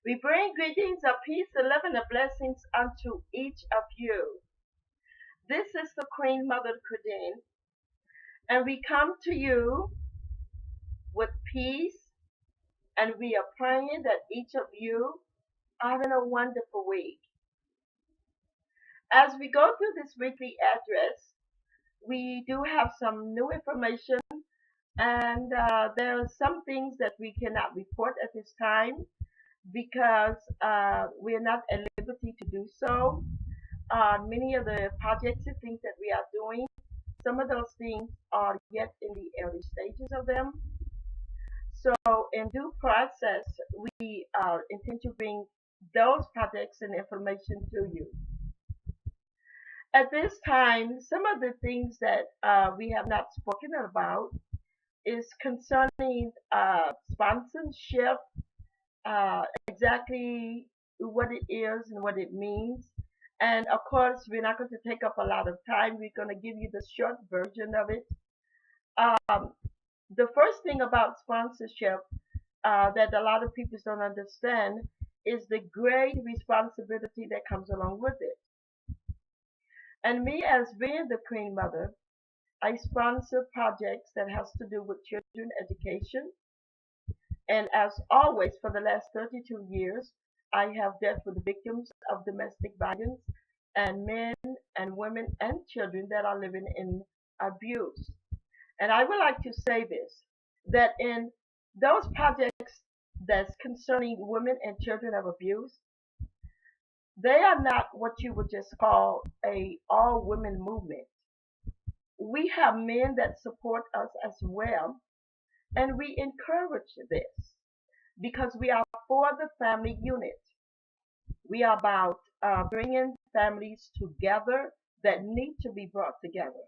We bring greetings of peace and love and the blessings unto each of you. This is the Queen Mother Kradin, and we come to you with peace, and we are praying that each of you are having a wonderful week. As we go through this weekly address, we do have some new information, and there are some things that we cannot report at this time because we are not at liberty to do so. Many of the projects and things that we are doing, some of those things are yet in the early stages of them. So, in due process, we intend to bring those projects and information to you. At this time, some of the things that we have not spoken about is concerning sponsorship, exactly what it is and what it means. And of course, we're not going to take up a lot of time. We're going to give you the short version of it. Um, the first thing about sponsorship that a lot of people don't understand is the great responsibility that comes along with it. And me, as being the Queen Mother, I sponsor projects that has to do with children education. And as always, for the last 32 years, I have dealt with victims of domestic violence and men and women and children that are living in abuse. And I would like to say this, that in those projects that's concerning women and children of abuse, they are not what you would just call a all women movement. We have men that support us as well, and we encourage this because we are for the family unit. We are about bringing families together that need to be brought together,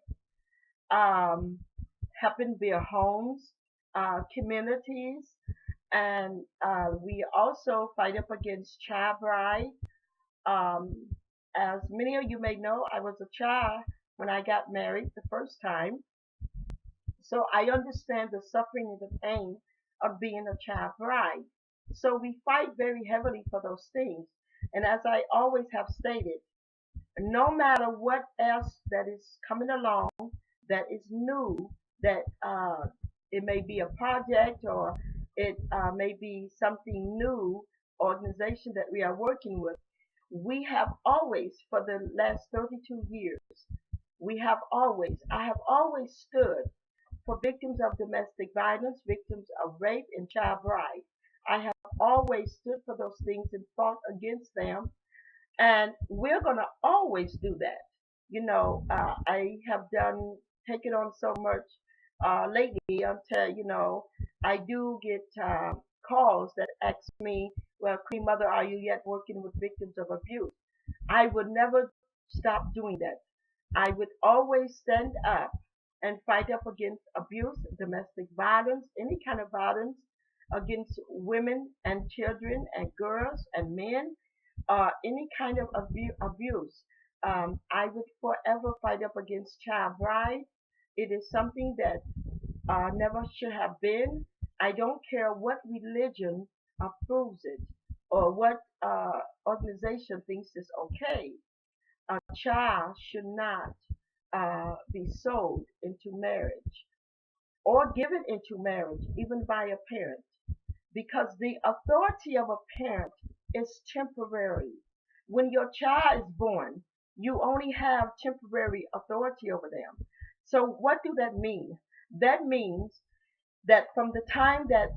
um, helping their homes, communities, and we also fight up against child bride. Um, as many of you may know, I was a child when I got married the first time, so I understand the suffering and the pain of being a child bride. So we fight very heavily for those things. And as I always have stated, no matter what else that is coming along that is new, that it may be a project or it may be something new organization that we are working with, we have always, for the last 32 years, I have always stood for victims of domestic violence, victims of rape, and child bride. I have always stood for those things and fought against them, and we're going to always do that. I have taken on so much lately until, I do get calls that ask me, well, Queen Mother, are you yet working with victims of abuse? I would never stop doing that. I would always stand up and fight up against abuse, domestic violence, any kind of violence against women and children and girls and men, any kind of abuse. I would forever fight up against child bride. It is something that never should have been. I don't care what religion approves it or what organization thinks it's okay. A child should not be sold into marriage or given into marriage, even by a parent, because the authority of a parent is temporary. When your child is born, you only have temporary authority over them. So, what do that mean? That means that from the time that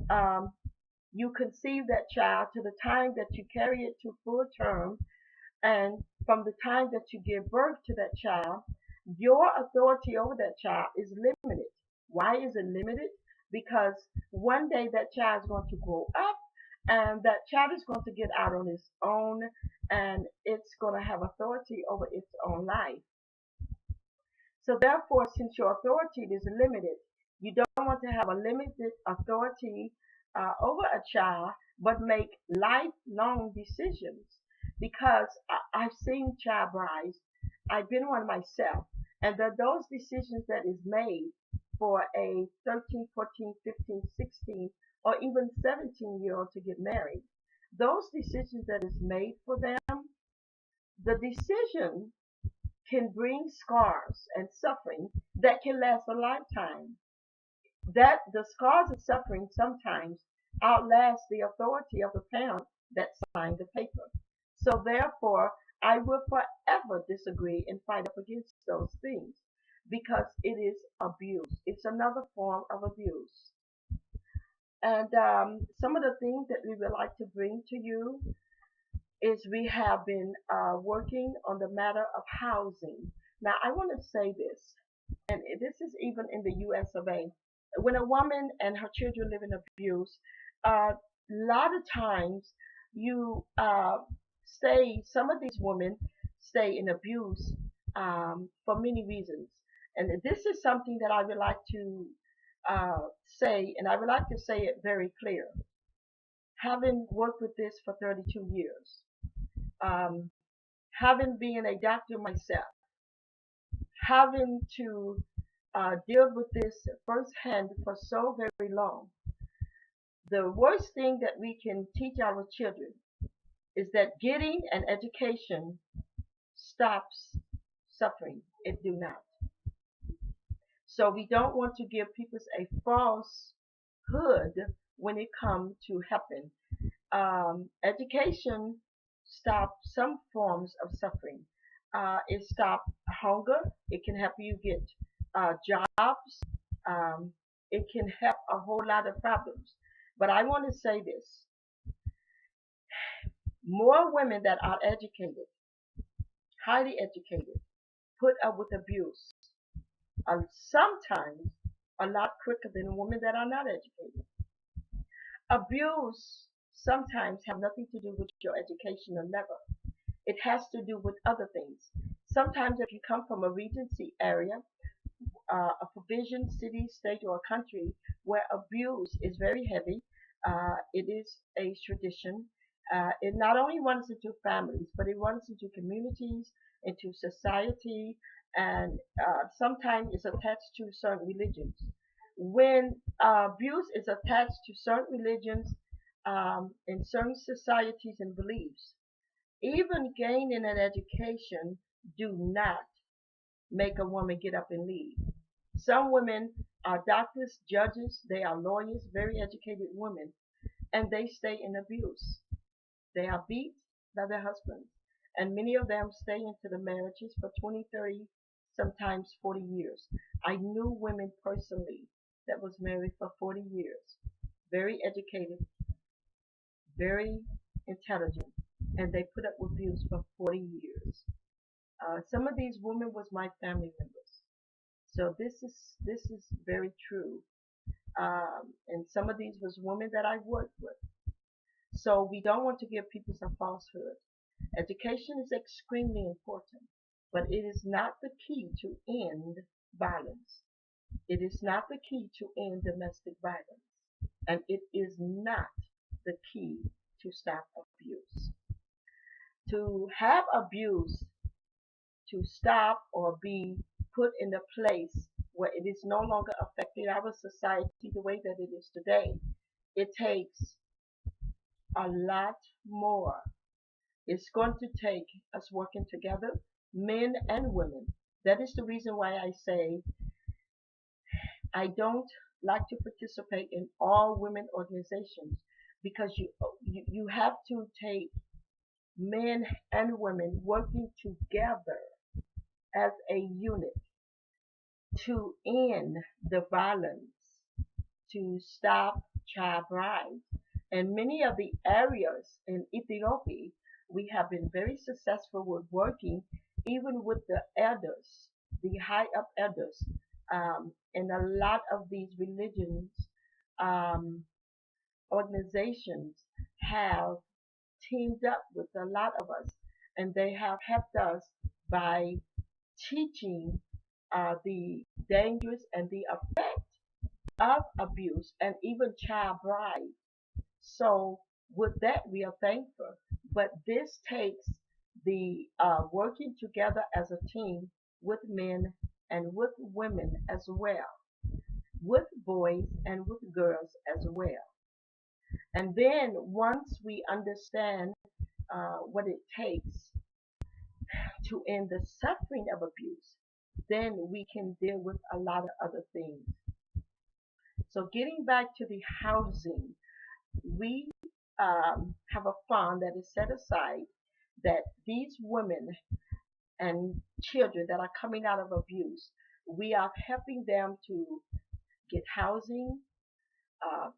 you conceive that child to the time that you carry it to full term, and from the time that you give birth to that child, your authority over that child is limited. Why is it limited? Because one day that child is going to grow up and that child is going to get out on its own and it's going to have authority over its own life. So therefore, since your authority is limited, you don't want to have a limited authority over a child, but make lifelong decisions. Because I've seen child brides, I've been one myself, and that those decisions that is made for a 13, 14, 15, 16, or even 17-year-old to get married, those decisions that is made for them, the decision can bring scars and suffering that can last a lifetime. That the scars and suffering sometimes outlast the authority of the parent that signed the paper. So therefore, I will forever disagree and fight up against those things because it is abuse. It's another form of abuse. And some of the things that we would like to bring to you is we have been working on the matter of housing. Now, I want to say this, and this is even in the US of A. When a woman and her children live in abuse, a lot of times you stay, some of these women stay in abuse for many reasons. And this is something that I would like to say, and I would like to say it very clear. Having worked with this for 32 years, um, having been a doctor myself, having to deal with this firsthand for so very long, the worst thing that we can teach our children is that getting an education stops suffering. It do not. So we don't want to give people a falsehood when it comes to helping. Education stops some forms of suffering. It stops hunger. It can help you get jobs. Um, it can help a whole lot of problems. But I want to say this: more women that are educated, highly educated, put up with abuse, sometimes a lot quicker than women that are not educated. Abuse sometimes have nothing to do with your education or level. It has to do with other things. Sometimes if you come from a regency area, a provision, city, state, or a country where abuse is very heavy, it is a tradition. It not only runs into families, but it runs into communities, into society, and sometimes it's attached to certain religions. When abuse is attached to certain religions, in certain societies and beliefs, even gaining an education do not make a woman get up and leave. Some women are doctors, judges, they are lawyers, very educated women, and they stay in abuse. They are beat by their husbands, and many of them stay into the marriages for 20, 30, sometimes 40 years. I knew women personally that was married for 40 years, very educated, very intelligent, and they put up with abuse for 40 years. Some of these women was my family members, so this is very true. And some of these was women that I worked with. So we don't want to give people some falsehood. Education is extremely important, but it is not the key to end violence. It is not the key to end domestic violence, and it is not the key to stop abuse. To have abuse to stop or be put in a place where it is no longer affecting our society the way that it is today, it takes a lot more. It's going to take us working together, men and women. That is the reason why I say I don't like to participate in all women organizations because you have to take men and women working together as a unit to end the violence, to stop child brides. And many of the areas in Ethiopia, we have been very successful with working even with the elders, the high up elders. And a lot of these religions, um, organizations have teamed up with a lot of us, and they have helped us by teaching the dangers and the effect of abuse and even child bride. So with that, we are thankful. But this takes the working together as a team with men and with women as well, with boys and with girls as well. And then once we understand what it takes to end the suffering of abuse, then we can deal with a lot of other things. So getting back to the housing, we have a fund that is set aside that these women and children that are coming out of abuse, we are helping them to get housing.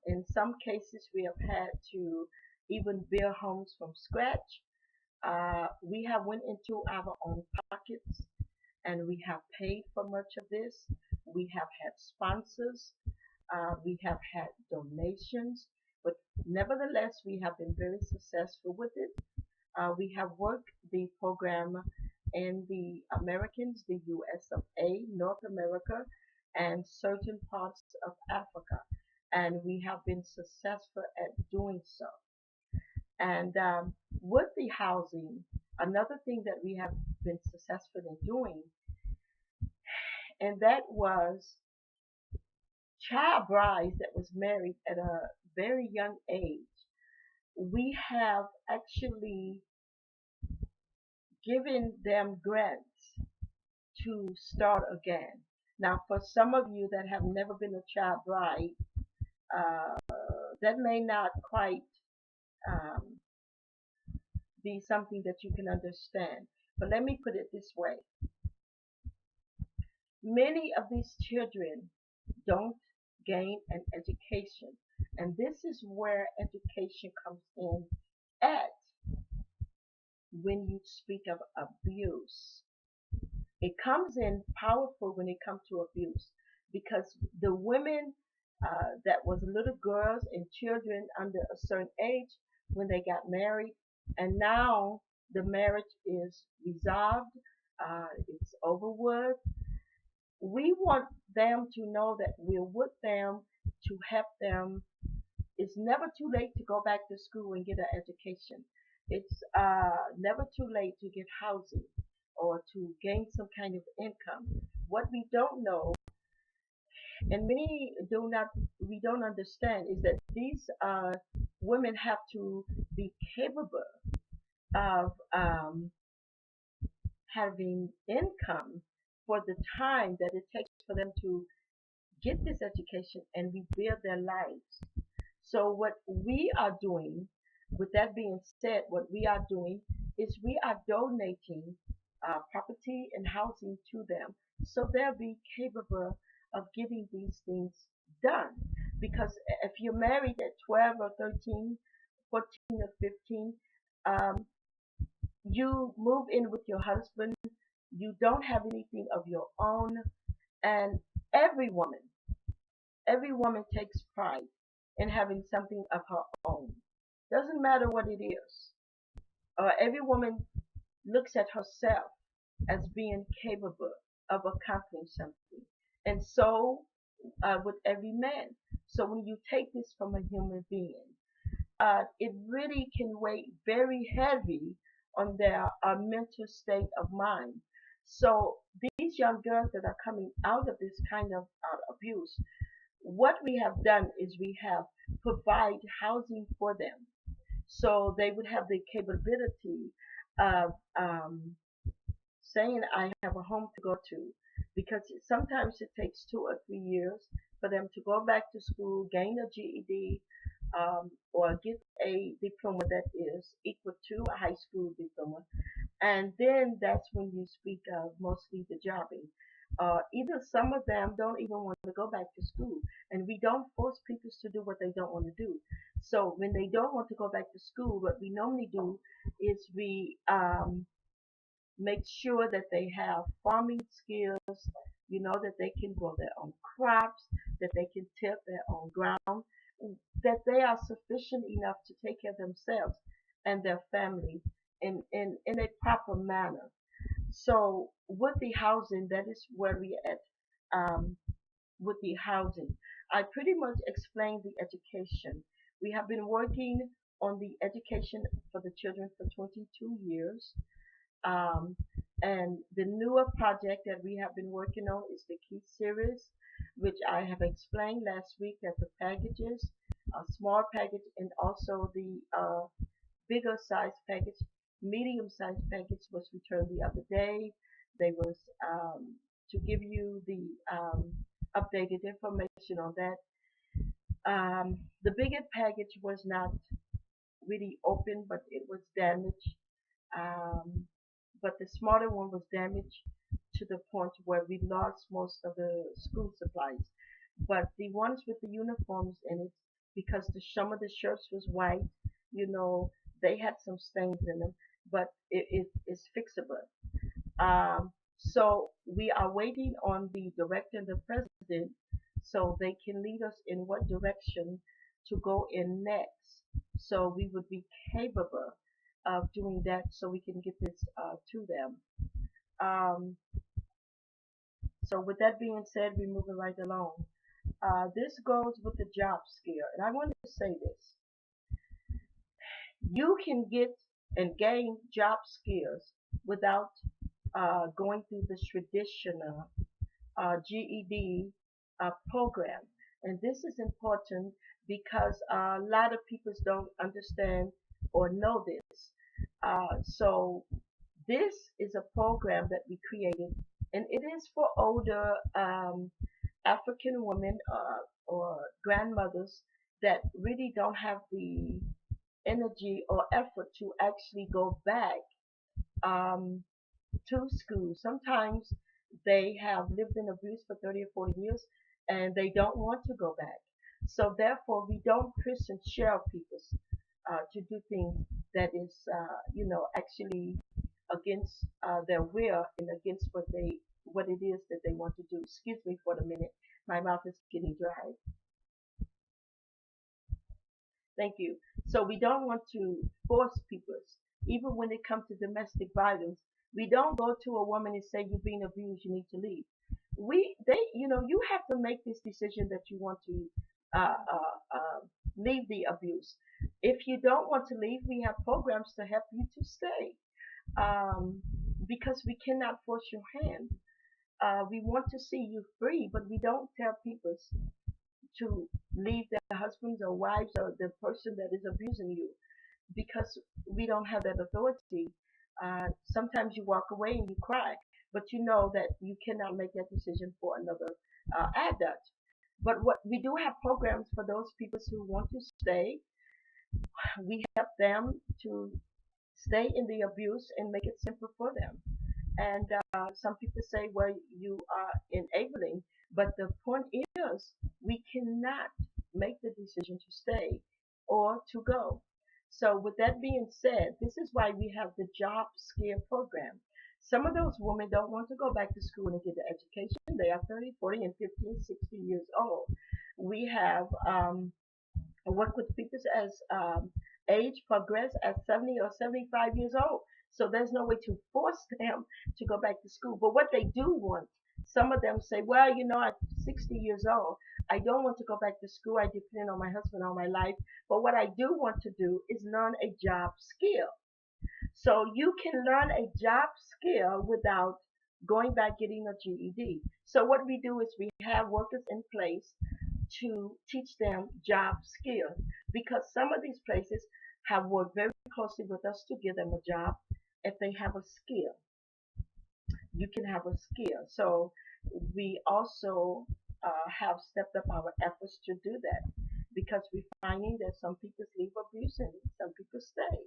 In some cases, we have had to even build homes from scratch. We have went into our own pockets and we have paid for much of this. We have had sponsors. We have had donations, but nevertheless, we have been very successful with it. We have worked the program in the Americans, the US of A, North America, and certain parts of Africa. And we have been successful at doing so. And with the housing, another thing that we have been successful in doing, and that was child brides that was married at a very young age. We have actually given them grants to start again. Now, for some of you that have never been a child bride, uh, that may not quite um, be something that you can understand. But let me put it this way. Many of these children don't gain an education. And this is where education comes in at when you speak of abuse. It comes in powerful when it comes to abuse because the women that was little girls and children under a certain age when they got married, and now the marriage is resolved, it's over with. We want them to know that we're with them to help them. It's never too late to go back to school and get an education. It's never too late to get housing or to gain some kind of income. What we don't know, and many do not, we don't understand, is that these women have to be capable of having income for the time that it takes for them to get this education and rebuild their lives. So what we are doing, with that being said, what we are doing is we are donating property and housing to them so they'll be capable of getting these things done. Because if you're married at 12 or 13, 14 or 15, um, you move in with your husband, you don't have anything of your own, and every woman, every woman takes pride in having something of her own. Doesn't matter what it is. Every woman looks at herself as being capable of accomplishing something. And so with every man. So when you take this from a human being, it really can weigh very heavy on their mental state of mind. So these young girls that are coming out of this kind of abuse, what we have done is we have provide housing for them so they would have the capability of saying I have a home to go to, because sometimes it takes 2 or 3 years for them to go back to school, gain a GED, or get a diploma that is equal to a high school diploma, and then that's when you speak of mostly the jobbing. Either some of them don't even want to go back to school, and we don't force people to do what they don't want to do. So when they don't want to go back to school, what we normally do is we make sure that they have farming skills, that they can grow their own crops, that they can till their own ground, that they are sufficient enough to take care of themselves and their family in a proper manner. So with the housing, that is where we at with the housing. I pretty much explained the education. We have been working on the education for the children for 22 years. Um, and the newer project that we have been working on is the Key series. which I have explained last week that the packages, a small package and also the bigger size package, medium size package was returned the other day. They was to give you the updated information on that. The bigger package was not really open, but it was damaged. Um, but the smaller one was damaged to the point where we lost most of the school supplies. But the ones with the uniforms in it, because some of the shirts was white, you know, they had some stains in them, but it is fixable. So we are waiting on the director and the president so they can lead us in what direction to go in next. So we would be capable of doing that so we can get this to them. Um, so with that being said, we're moving right along. This goes with the job scare, and I wanted to say this. You can get and gain job skills without going through the traditional GED program. And this is important because a lot of people don't understand or know this. So this is a program that we created, and it is for older African women or grandmothers that really don't have the energy or effort to actually go back um, to school. Sometimes they have lived in abuse for 30 or 40 years and they don't want to go back. So therefore, we don't push and share people to do things that is, actually against their will and against what it is that they want to do. Excuse me for the minute. My mouth is getting dry. Thank you. So we don't want to force people, even when it comes to domestic violence. We don't go to a woman and say you're being abused, you need to leave. You have to make this decision that you want to uh, uh, leave the abuse. If you don't want to leave, we have programs to help you to stay. Um, because we cannot force your hand. We want to see you free, but we don't tell people to leave their husbands or wives or the person that is abusing you because we don't have that authority. Sometimes you walk away and you cry, but you know that you cannot make that decision for another adult. But what we do have programs for those people who want to stay. We help them to stay in the abuse and make it simple for them. And some people say, well, you are enabling. But the point is, we cannot make the decision to stay or to go. So, with that being said, this is why we have the job scare program. Some of those women don't want to go back to school and get the education. They are 30, 40, and 15, 60 years old. We have work with people as age progress at 70 or 75 years old. So there's no way to force them to go back to school. But what they do want, some of them say, well, at 60 years old, I don't want to go back to school. I depend on my husband all my life. But what I do want to do is learn a job skill. So you can learn a job skill without going back getting a GED. So what we do is we have workers in place to teach them job skills because some of these places have worked very closely with us to give them a job if they have a skill. You can have a skill. So we also have stepped up our efforts to do that because we're finding that some people leave abuse and some people stay.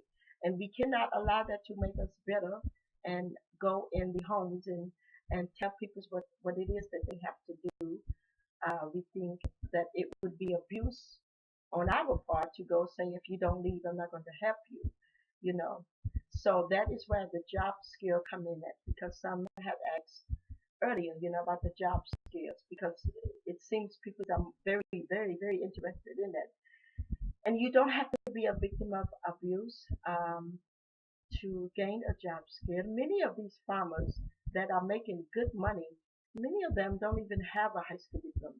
And we cannot allow that to make us better and go in the homes and tell people what it is that they have to do. We think that it would be abuse on our part to go say, if you don't leave, I'm not going to help you, you know. So that is where the job skill come in at because some have asked earlier, about the job skills because it seems people are very, very, very interested in that. And you don't have to be a victim of abuse to gain a job skill. Many of these farmers that are making good money, many of them don't even have a high school diploma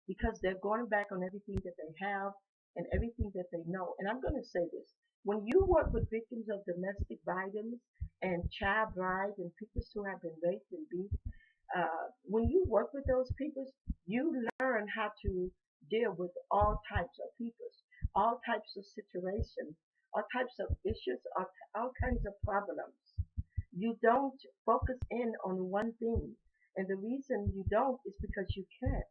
because they're going back on everything that they have and everything that they know. And I'm going to say this. When you work with victims of domestic violence and child brides and people who have been raped and beat, When you work with those people, you learn how to deal with all types of people, all types of situations, all types of issues, all kinds of problems. You don't focus in on one thing. And the reason you don't is because you can't.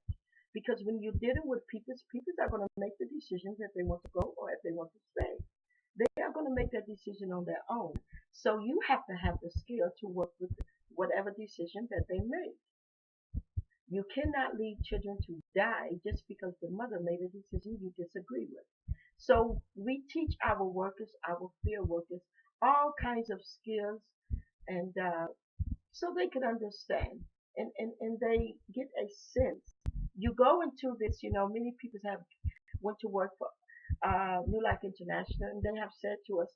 Because when you're dealing with people, people are going to make the decisions if they want to go or if they want to stay. They are going to make that decision on their own. So you have to have the skill to work with whatever decision that they make. You cannot leave children to die just because the mother made a decision you disagree with. So we teach our workers, our field workers, all kinds of skills, and so they can understand and they get a sense. You go into this, many people have went to work for New Life International, and they have said to us,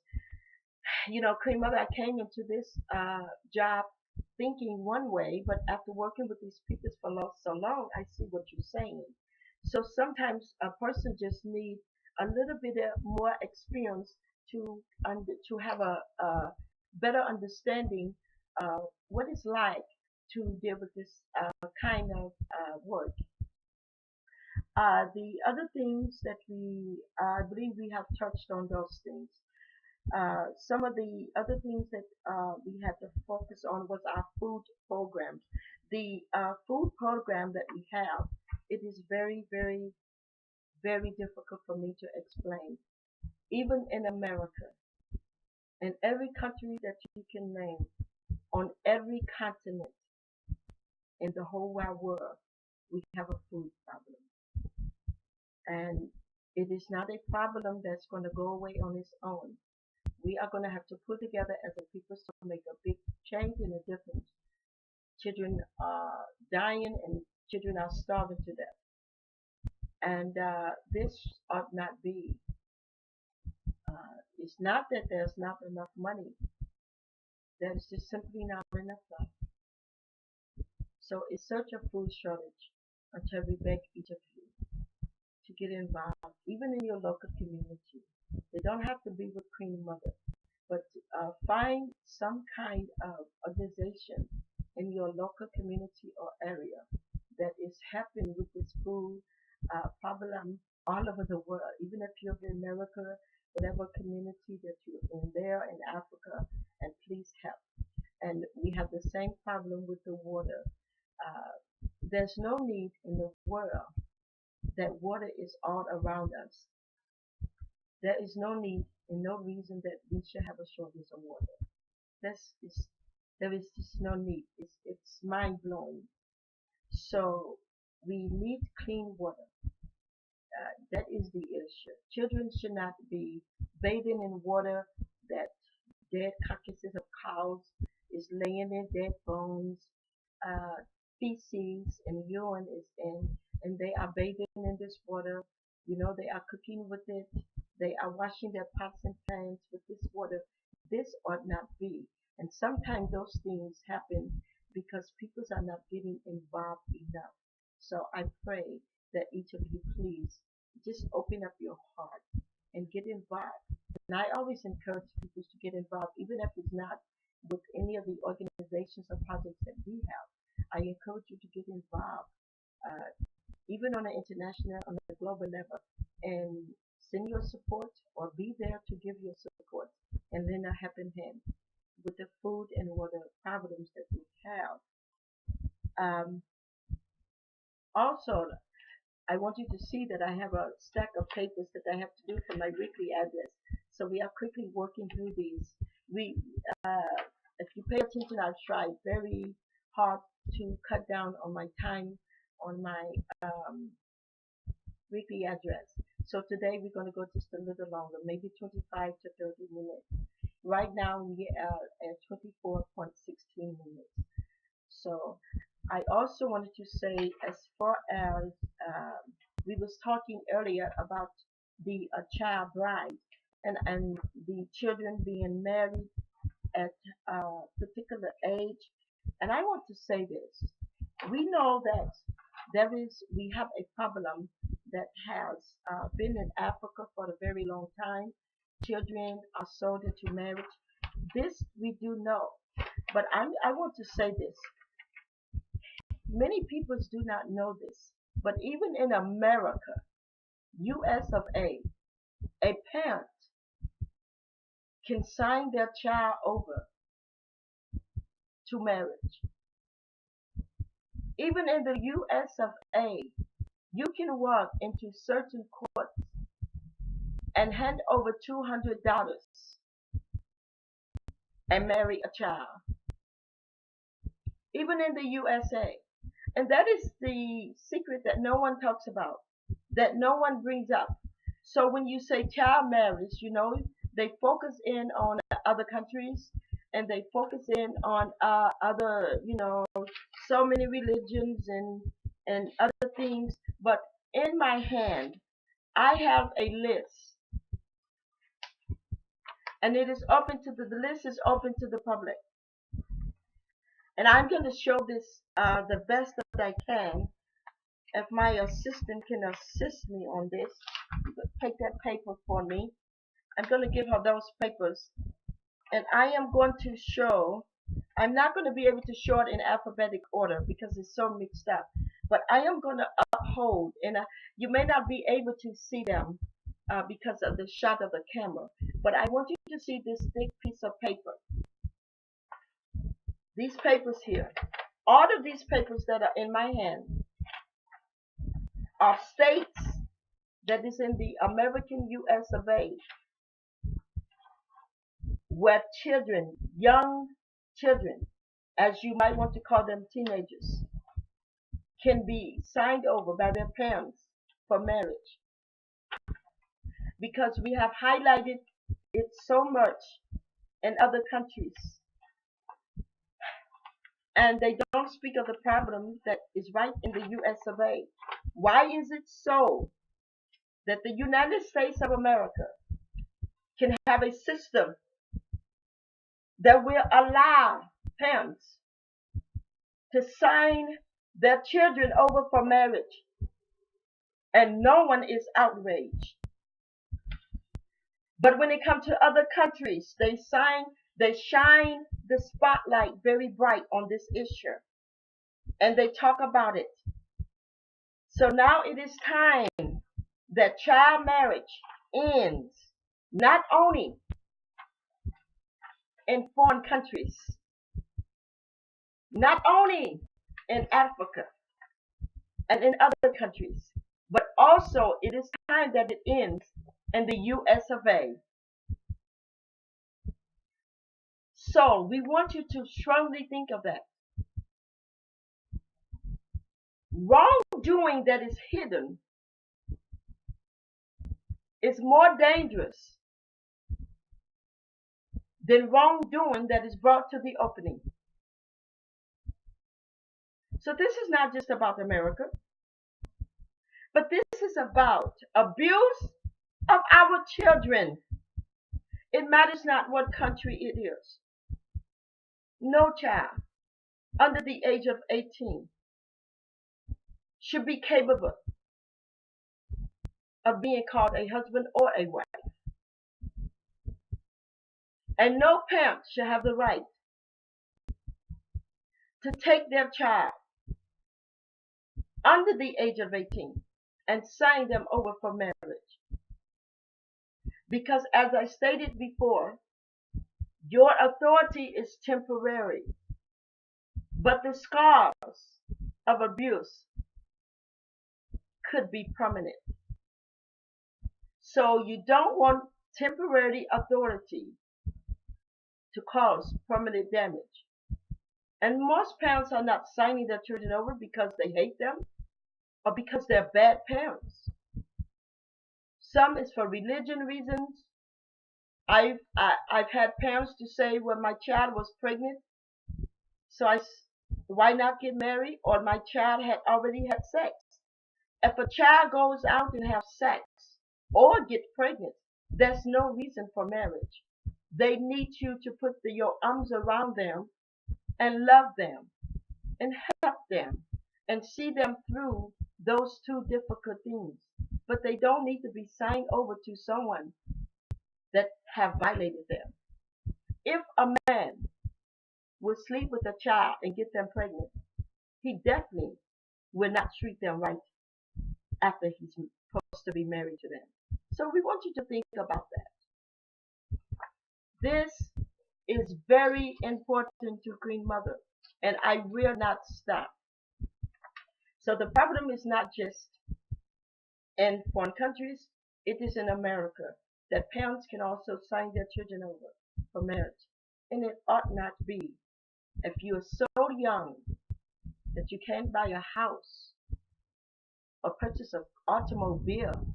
Queen Mother, I came into this job thinking one way, but after working with these people for so long, I see what you're saying. So sometimes a person just needs a little bit more experience to have a better understanding what it's like to deal with this kind of work. The other things that I believe we have touched on those things. Some of the other things that we had to focus on was our food programs. The food program that we have, it is very, very, very difficult for me to explain. Even in America, in every country that you can name, on every continent in the whole wide world, we have a food problem. And it is not a problem that's going to go away on its own. We are going to have to put together as a people to make a big change and a difference. Children are dying and children are starving to death. And this ought not be. It's not that there's not enough money. There's just simply not enough love. So it's such a food shortage until we beg each of you to get involved, even in your local community. They don't have to be with Queen Mother, but find some kind of organization in your local community or area that is helping with this food problem all over the world. Even if you're in America, whatever community that you're in there in Africa, and please help. And we have the same problem with the water. There's no need in the world that water is all around us. There is no need and no reason that we should have a shortage of water. That's is there is just no need. It's mind blowing. So we need clean water. That is the issue. Children should not be bathing in water that dead carcasses of cows is laying in, dead bones, uh, feces and urine is in, and they are bathing in this water. They are cooking with it. They are washing their pots and pans with this water. This ought not be. And sometimes those things happen because people are not getting involved enough. So I pray that each of you please just open up your heart and get involved. And I always encourage people to get involved, even if it's not with any of the organizations or projects that we have. I encourage you to get involved, uh, even on an international, on a global level, and send your support or be there to give your support and lend a helping hand with the food and water problems that we have. Um, Also, I want you to see that I have a stack of papers that I have to do for my weekly address. So we are quickly working through these. We, if you pay attention, I've tried very hard to cut down on my time on my um, weekly address. So today we're going to go just a little longer, maybe 25 to 30 minutes. Right now we are at 24.16 minutes. So I also wanted to say, as far as we was talking earlier about the child bride and the children being married at a particular age, and I want to say this: we know that we have a problem that has been in Africa for a very long time. Children are sold into marriage. This we do know, but I want to say this: Many people do not know this, but even in America, US of a parent can sign their child over to marriage. Even in the US of A, you can walk into certain courts and hand over $200 and marry a child. Even in the USA. And that is the secret that no one talks about, that no one brings up. So when you say child marriage, they focus in on other countries, and they focus in on other, so many religions and other things. But in my hand, I have a list, and it is open to the list is open to the public. And I'm going to show this the best that I can. If my assistant can assist me on this, take that paper for me. I'm going to give her those papers. And I am going to show, I'm not going to be able to show it in alphabetic order because it's so mixed up. But I am going to uphold, and you may not be able to see them because of the shot of the camera. But I want you to see this thick piece of paper. These papers here. All of these papers that are in my hand are states that is in the American US of A, where children, young children, as you might want to call them teenagers, can be signed over by their parents for marriage. Because we have highlighted it so much in other countries. And they don't speak of the problem that is right in the US of A. Why is it so that the United States of America can have a system that will allow parents to sign their children over for marriage, and no one is outraged? But when it comes to other countries, they shine the spotlight very bright on this issue, and they talk about it. So now it is time that child marriage ends, not only in foreign countries, not only in Africa and in other countries, but also it is time that it ends in the US of A. So we want you to strongly think of that. Wrongdoing that is hidden is more dangerous than wrongdoing that is brought to the opening. So this is not just about America, but this is about abuse of our children. It matters not what country it is. No child under the age of 18 should be capable of being called a husband or a wife. And no parent should have the right to take their child under the age of 18 and sign them over for marriage. Because as I stated before, your authority is temporary, but the scars of abuse could be permanent. So you don't want temporary authority to cause permanent damage. And most parents are not signing their children over because they hate them or because they're bad parents. Some is for religion reasons. I've had parents to say, well, my child was pregnant, so why not get married? Or my child had already had sex. If a child goes out and have sex or gets pregnant, there's no reason for marriage. They need you to put your arms around them and love them and help them and see them through those two difficult things. But they don't need to be signed over to someone that have violated them. If a man will sleep with a child and get them pregnant, he definitely will not treat them right after he's supposed to be married to them. So we want you to think about that. This is very important to Queen Mother, and I will not stop. So the problem is not just in foreign countries, it is in America that parents can also sign their children over for marriage. And it ought not be. If you are so young that you can't buy a house or purchase an automobile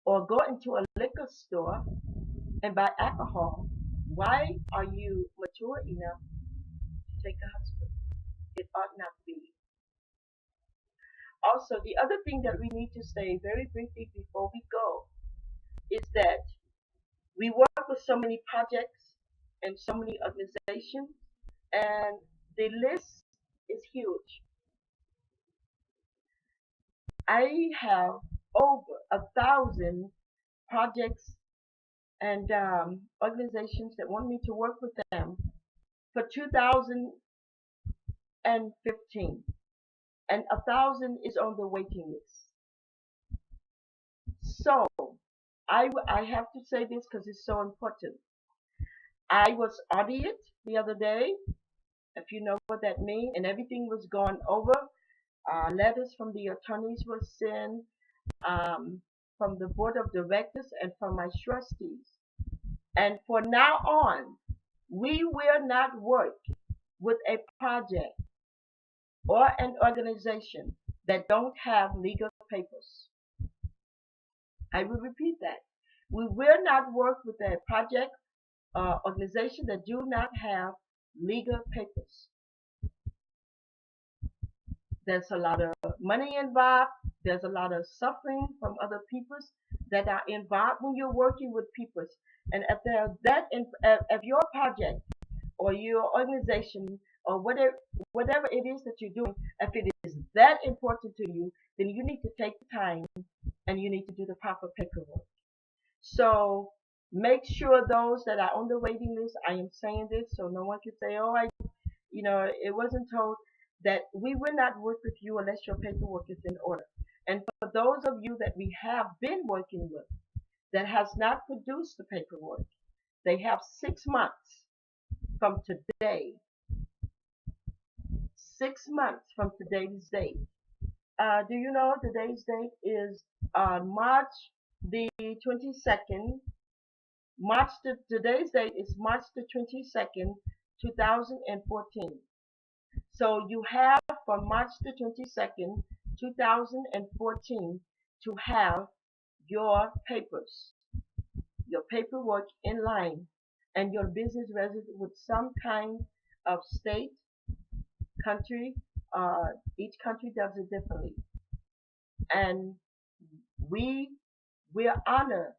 or go into a liquor store and buy alcohol, why are you mature enough to take a husband? It ought not be. Also, the other thing that we need to say very briefly before we go is that we work with so many projects and so many organizations, and the list is huge. I have over 1,000 projects and organizations that want me to work with them for 2015, and 1,000 is on the waiting list. So I have to say this because it's so important. I was audited the other day, if you know what that means, and everything was gone over. Letters from the attorneys were sent, from the board of directors, and from my trustees. And for now on, we will not work with a project or an organization that don't have legal papers. I will repeat that. We will not work with a project organization that do not have legal papers. There's a lot of money involved. There's a lot of suffering from other peoples that are involved when you're working with peoples. And if they're that, if your project or your organization or whatever it is that you're doing, if it is that important to you, then you need to take the time and you need to do the proper paperwork. So make sure those that are on the waiting list, I am saying this so no one can say, oh, it wasn't told, that we will not work with you unless your paperwork is in order. And for those of you that we have been working with that has not produced the paperwork, they have 6 months from today. 6 months from today's date. Do you know today's date is March the 22nd? Today's date is March the 22nd, 2014. So you have from March the 22nd, 2014 to have your papers, your paperwork in line, and your business registered with some kind of state, country. Each country does it differently. And we will honor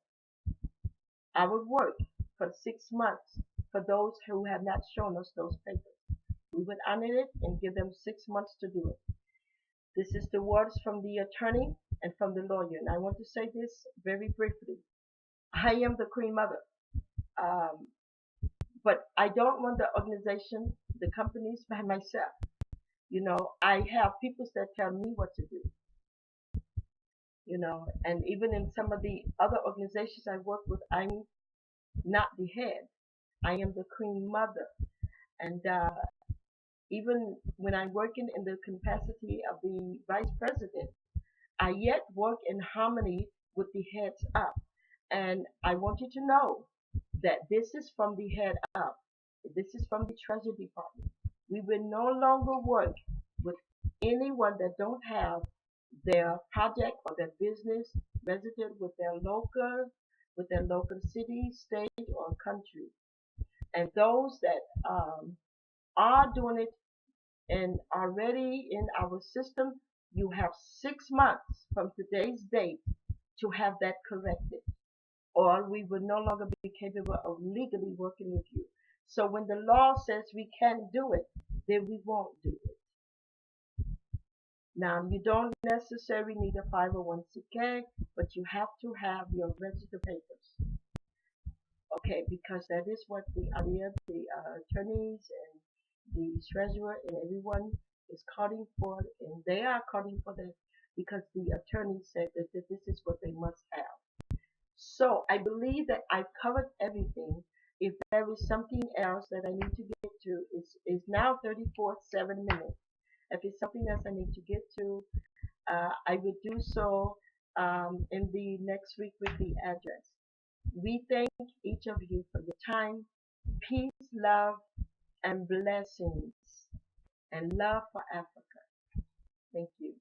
our work for 6 months for those who have not shown us those papers. We would honor it and give them 6 months to do it. This is the words from the attorney and from the lawyer. And I want to say this very briefly. I am the Queen Mother. Um, but I don't run the organization, the companies by myself. I have people that tell me what to do. And even in some of the other organizations I work with, I'm not the head. I am the Queen Mother. And even when I'm working in the capacity of the vice president, I yet work in harmony with the heads up. And I want you to know that this is from the head up. This is from the Treasury Department. We will no longer work with anyone that don't have their project or their business registered with their local city, state, or country. And those that are doing it and already in our system, you have 6 months from today's date to have that corrected, or we will no longer be capable of legally working with you. So when the law says we can't do it, then we won't do it. Now, you don't necessarily need a 501c, but you have to have your registered papers. Okay, because that is what the attorneys and the treasurer and everyone is calling for, and they are calling for this because the attorney said that this is what they must have. So I believe that I've covered everything. If there is something else that I need to get to, it's now 7 minutes. If it's something else I need to get to, I would do so in the next week with the address. We thank each of you for your time, peace, love, and blessings, and love for Africa. Thank you.